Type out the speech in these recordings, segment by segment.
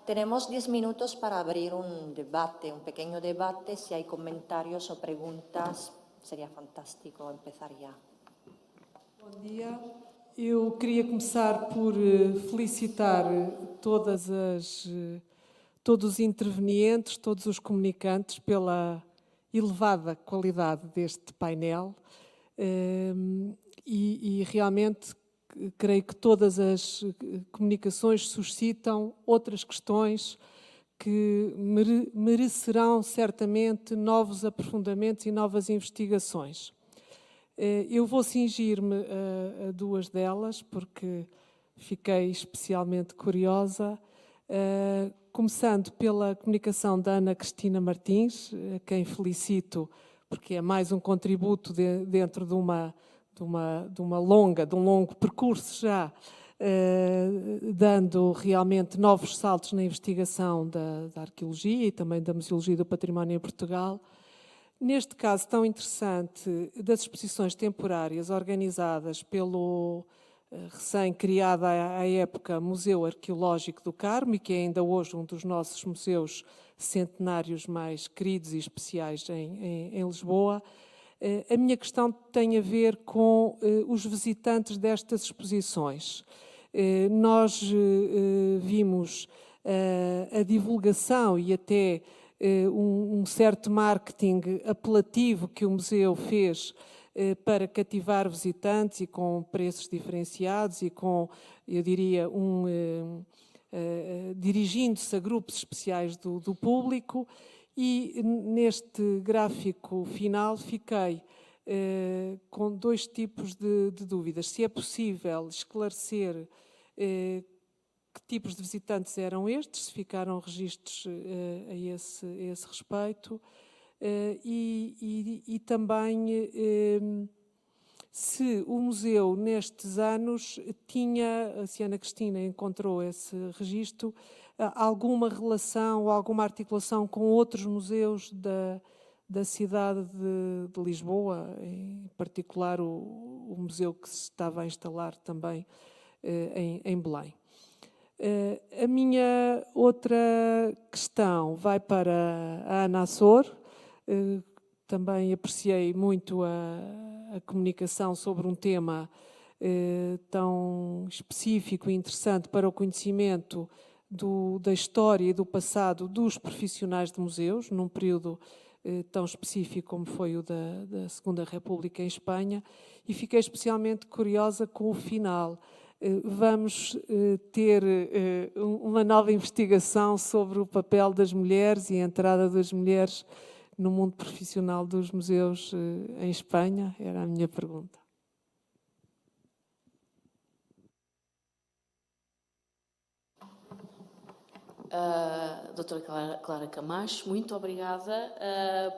Tenemos 10 minutos para abrir un debate, un pequeño debate. Si hay comentarios o preguntas, sería fantástico empezar ya. Bom dia. Eu queria começar por felicitar todos os intervenientes, todos os comunicantes pela elevada qualidade deste painel e realmente creio que todas as comunicações suscitam outras questões que merecerão certamente novos aprofundamentos e novas investigações. Eu vou cingir-me a duas delas, porque fiquei especialmente curiosa, começando pela comunicação da Ana Cristina Martins, a quem felicito, porque é mais um contributo dentro de um longo percurso já, dando realmente novos saltos na investigação da arqueologia e também da museologia do património em Portugal. Neste caso tão interessante das exposições temporárias organizadas pelo recém-criado à época Museu Arqueológico do Carmo, e que é ainda hoje um dos nossos museus centenários mais queridos e especiais em Lisboa, a minha questão tem a ver com os visitantes destas exposições. Nós vimos a divulgação e até um certo marketing apelativo que o museu fez para cativar visitantes e com preços diferenciados e com, eu diria, dirigindo-se a grupos especiais do público. E neste gráfico final fiquei com dois tipos de dúvidas. Se é possível esclarecer que tipos de visitantes eram estes, se ficaram registros a esse respeito, e também se o museu nestes anos tinha, se a Ana Cristina encontrou esse registro, alguma relação ou alguma articulação com outros museus da cidade de Lisboa, em particular o museu que se estava a instalar também em Belém. A minha outra questão vai para a Ana Açor. Também apreciei muito a comunicação sobre um tema tão específico e interessante para o conhecimento da história e do passado dos profissionais de museus, num período tão específico como foi o da Segunda República em Espanha, e fiquei especialmente curiosa com o final. Vamos ter uma nova investigação sobre o papel das mulheres e a entrada das mulheres no mundo profissional dos museus em Espanha? Era a minha pergunta. Doutora Clara Camacho, muito obrigada,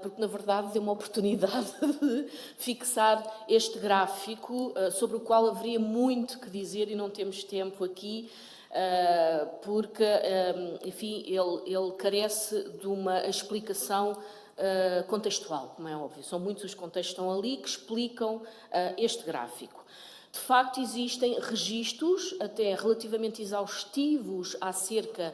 porque na verdade deu uma oportunidade de fixar este gráfico, sobre o qual haveria muito que dizer e não temos tempo aqui, porque, enfim, ele carece de uma explicação contextual, como é óbvio. São muitos os contextos que estão ali que explicam este gráfico. De facto, existem registros, até relativamente exaustivos, acerca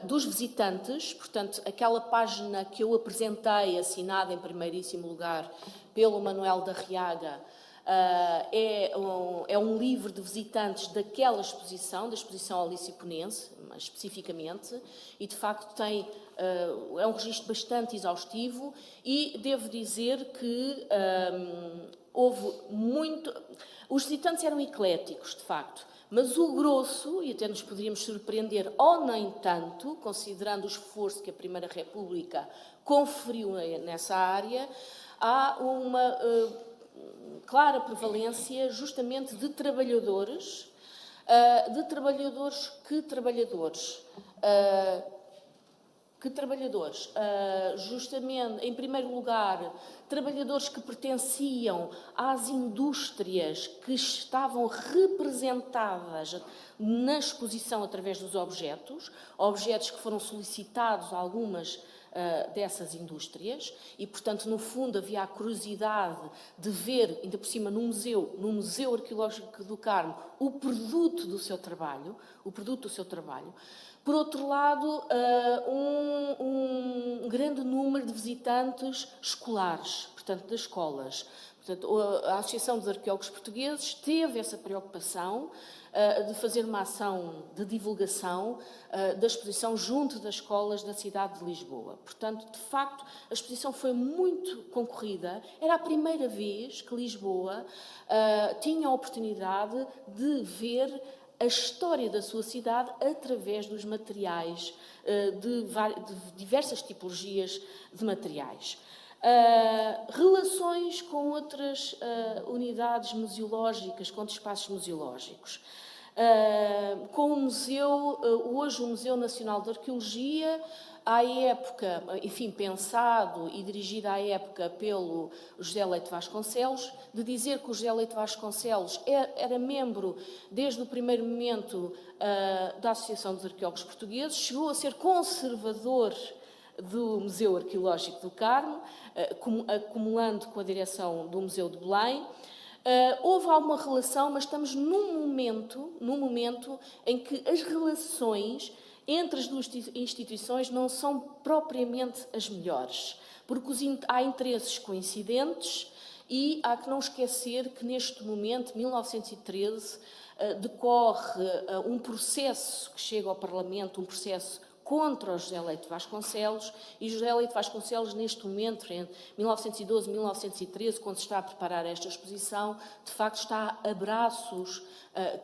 dos visitantes. Portanto, aquela página que eu apresentei, assinada em primeiríssimo lugar pelo Manuel da Riaga, é um livro de visitantes daquela exposição, da exposição Aliciponense, especificamente, e de facto é um registro bastante exaustivo, e devo dizer que houve muito... Os visitantes eram ecléticos, de facto, mas o grosso, e até nos poderíamos surpreender, ou nem tanto, considerando o esforço que a Primeira República conferiu nessa área, há uma clara prevalência justamente de trabalhadores, justamente, em primeiro lugar, trabalhadores que pertenciam às indústrias que estavam representadas na exposição através dos objetos que foram solicitados, algumas dessas indústrias e, portanto, no fundo havia a curiosidade de ver, ainda por cima no Museu Arqueológico do Carmo, o produto do seu trabalho. Por outro lado, um grande número de visitantes escolares, portanto, das escolas. Portanto, a Associação dos Arqueólogos Portugueses teve essa preocupação de fazer uma ação de divulgação da exposição junto das escolas da cidade de Lisboa. Portanto, de facto, a exposição foi muito concorrida. Era a primeira vez que Lisboa tinha a oportunidade de ver a história da sua cidade através dos materiais, de diversas tipologias de materiais. Relações com outras unidades museológicas, com outros espaços museológicos. Com o museu, hoje o Museu Nacional de Arqueologia, à época, enfim, pensado e dirigido à época pelo José Leite Vasconcelos, de dizer que o José Leite Vasconcelos era membro desde o primeiro momento da Associação dos Arqueólogos Portugueses, chegou a ser conservador do Museu Arqueológico do Carmo, acumulando com a direção do Museu de Belém. Houve alguma relação, mas estamos num momento em que as relações entre as duas instituições não são propriamente as melhores, porque há interesses coincidentes e há que não esquecer que neste momento, 1913, decorre um processo que chega ao Parlamento, um processo contra o José Leite Vasconcelos, e José Leite Vasconcelos, neste momento, entre 1912 e 1913, quando se está a preparar esta exposição, de facto está a braços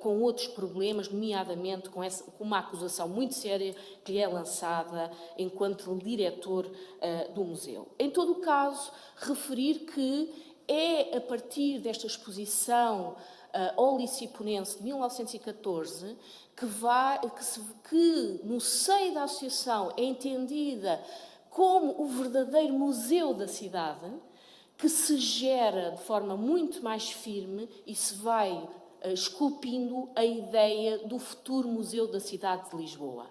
com outros problemas, nomeadamente com uma acusação muito séria que lhe é lançada enquanto diretor do museu. Em todo o caso, referir que é a partir desta exposição Oliciponense de 1914 que no seio da associação é entendida como o verdadeiro museu da cidade, que se gera de forma muito mais firme e se vai esculpindo a ideia do futuro museu da cidade de Lisboa.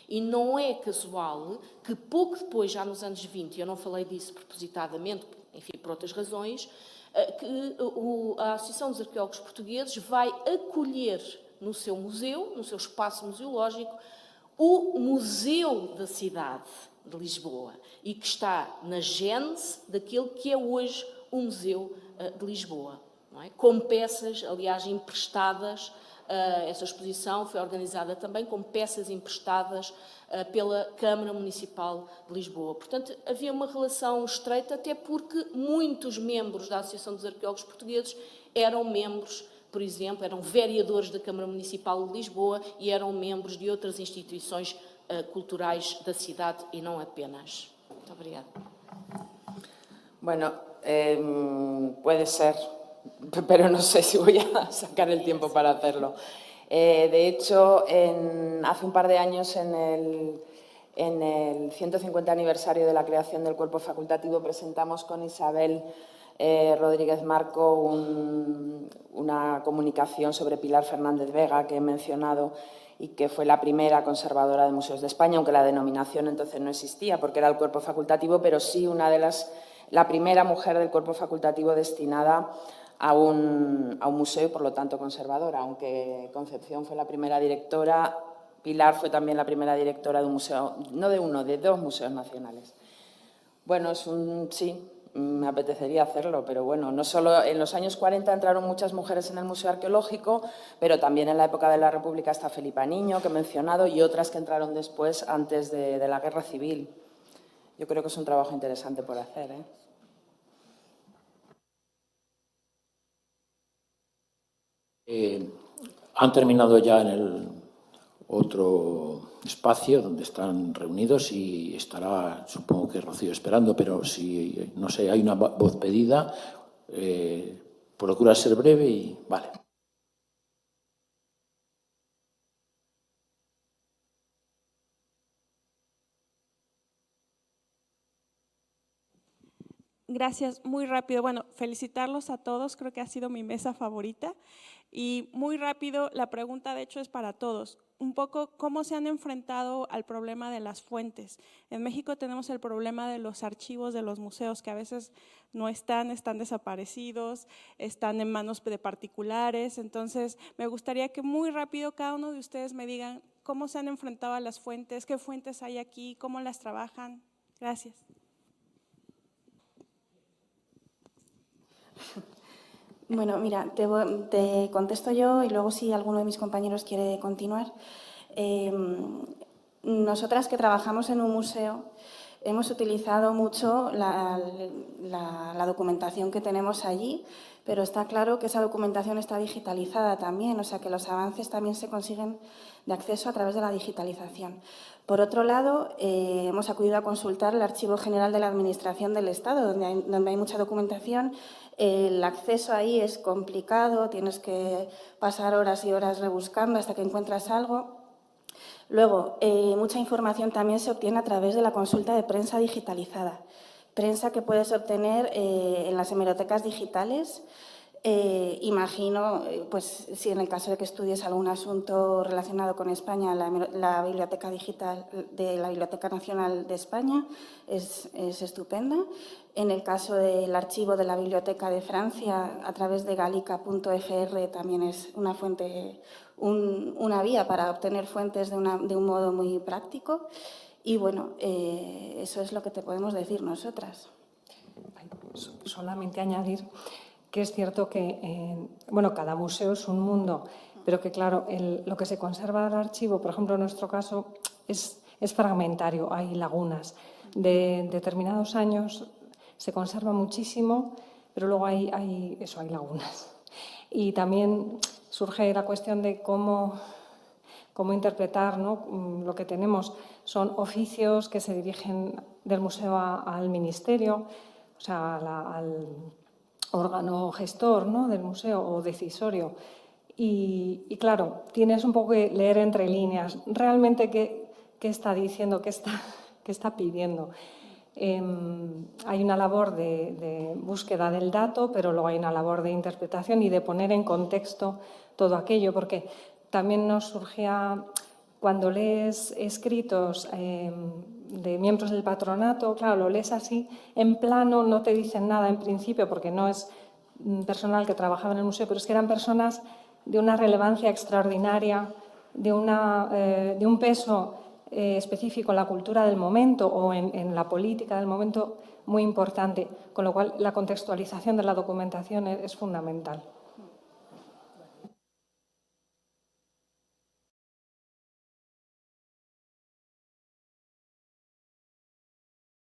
E não é casual que pouco depois, já nos anos 20, eu não falei disso propositadamente, enfim, por outras razões, que a Associação dos Arqueólogos Portugueses vai acolher no seu museu, no seu espaço museológico, o Museu da Cidade de Lisboa e que está na gênese daquele que é hoje o Museu de Lisboa, não é? Com peças, aliás, emprestadas. Essa exposição foi organizada também com peças emprestadas pela Câmara Municipal de Lisboa. Portanto, havia uma relação estreita, até porque muitos membros da Associação dos Arqueólogos Portugueses eram membros, por exemplo, eram vereadores da Câmara Municipal de Lisboa e eram membros de outras instituições culturais da cidade e não apenas. Muito obrigada. Bueno, puede ser, pero no sé si voy a sacar el tiempo para hacerlo. De hecho, hace un par de años, en el 150 aniversario de la creación del cuerpo facultativo, presentamos con Isabel Rodríguez Marco una comunicación sobre Pilar Fernández Vega, que he mencionado, y que fue la primera conservadora de museos de España, aunque la denominación entonces no existía, porque era el cuerpo facultativo, pero sí la primera mujer del cuerpo facultativo destinada a un museo y, por lo tanto, conservadora. Aunque Concepción fue la primera directora, Pilar fue también la primera directora de un museo, no de uno, de 2 museos nacionales. Bueno, sí, me apetecería hacerlo, pero bueno, no solo en los años 40 entraron muchas mujeres en el Museo Arqueológico, pero también en la época de la República está Felipa Niño, que he mencionado, y otras que entraron después, antes de la Guerra Civil. Yo creo que es un trabajo interesante por hacer, ¿eh? Han terminado ya en el otro espacio donde están reunidos y estará, supongo que Rocío, esperando, pero si, no sé, hay una voz pedida, procura ser breve y vale. Gracias, muy rápido. Bueno, felicitarlos a todos, creo que ha sido mi mesa favorita. Y muy rápido, la pregunta de hecho es para todos. Un poco, ¿cómo se han enfrentado al problema de las fuentes? En México tenemos el problema de los archivos de los museos, que a veces no están desaparecidos, están en manos de particulares. Entonces, me gustaría que muy rápido cada uno de ustedes me digan cómo se han enfrentado a las fuentes, qué fuentes hay aquí, cómo las trabajan. Gracias. Bueno, mira, te contesto yo y luego si alguno de mis compañeros quiere continuar. Nosotras que trabajamos en un museo hemos utilizado mucho la documentación que tenemos allí, pero está claro que esa documentación está digitalizada también, o sea que los avances también se consiguen de acceso a través de la digitalización. Por otro lado, hemos acudido a consultar el Archivo General de la Administración del Estado, donde hay mucha documentación. El acceso ahí es complicado, tienes que pasar horas y horas rebuscando hasta que encuentras algo. Luego, mucha información también se obtiene a través de la consulta de prensa digitalizada. Prensa que puedes obtener en las hemerotecas digitales. Imagino, pues si en el caso de que estudies algún asunto relacionado con España, la biblioteca digital de la Biblioteca Nacional de España es estupenda. En el caso del archivo de la Biblioteca de Francia, a través de gallica.fr también es una fuente, una vía para obtener fuentes de un modo muy práctico. Y bueno, eso es lo que te podemos decir nosotras. Solamente añadir que es cierto que, bueno, cada museo es un mundo, pero que, claro, lo que se conserva del archivo, por ejemplo, en nuestro caso, es fragmentario, hay lagunas. De determinados años se conserva muchísimo, pero luego hay lagunas. Y también surge la cuestión de cómo interpretar, ¿no? Lo que tenemos son oficios que se dirigen del museo al ministerio, o sea, al órgano gestor, ¿no?, del museo o decisorio. Y claro, tienes un poco que leer entre líneas realmente qué está diciendo, qué está pidiendo. Hay una labor de búsqueda del dato, pero luego hay una labor de interpretación y de poner en contexto todo aquello, porque también nos surgía, cuando lees escritos de miembros del patronato, claro, lo lees así, en plano, no te dicen nada en principio, porque no es personal que trabajaba en el museo, pero es que eran personas de una relevancia extraordinaria, de un peso específico en la cultura del momento o en la política del momento muy importante, con lo cual la contextualización de la documentación es fundamental.